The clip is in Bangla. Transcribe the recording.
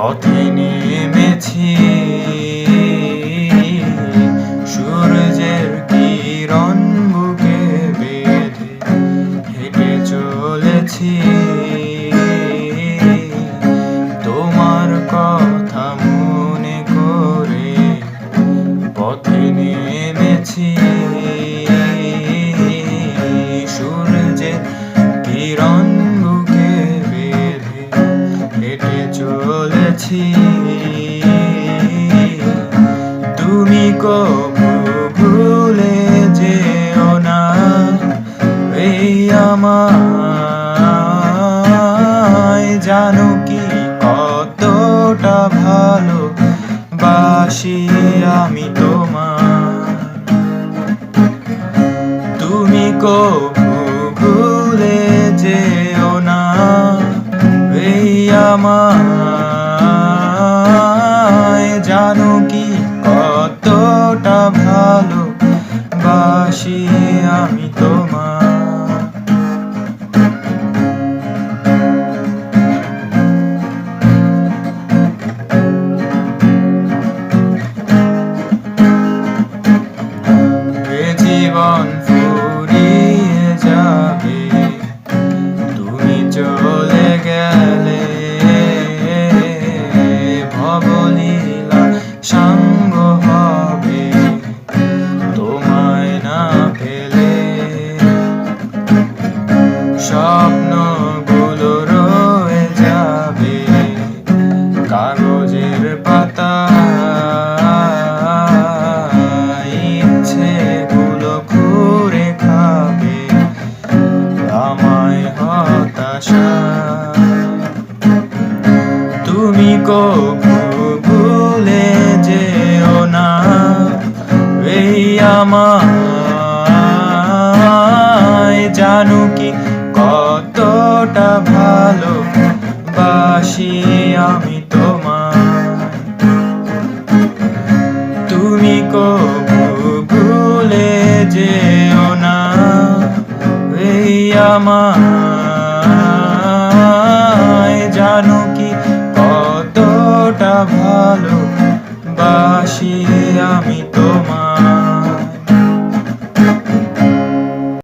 পথে নেমেছি, সূর্যের কিরণ বুকে বেঁধে হেঁটে চলেছি। তোমার কথা মনে করে পথে নেমেছি, সূর্যের কিরণ বুকে বেঁধে হেঁটে চলেছি। তুমি কবু ভুলে যেও না এই আমায়, জানো কি কতটা ভালোবাসি আমি তোমায়। তুমি কবু ভুলে যেও না এই আমায়, জানো কি কতটা ভালোবাসি আমি তোমায়। জীবন ফুরিয়ে যাবে তুমি চলে গেলে, ভবলীলা সাঙ্গ হবে তোমায় না পেলে। স্বপ্নগুলো রয়ে যাবে কাগজের পাতা, ইচ্ছেগুলো ঘুরে খাবে আমায় হতাশায়। তুমি কবু ভুলে যেও না এই আমায়, জানো কি কতটা ভালোবাসি আমি তোমায়। তুমি কবু ভুলে যেও না এই আমায়।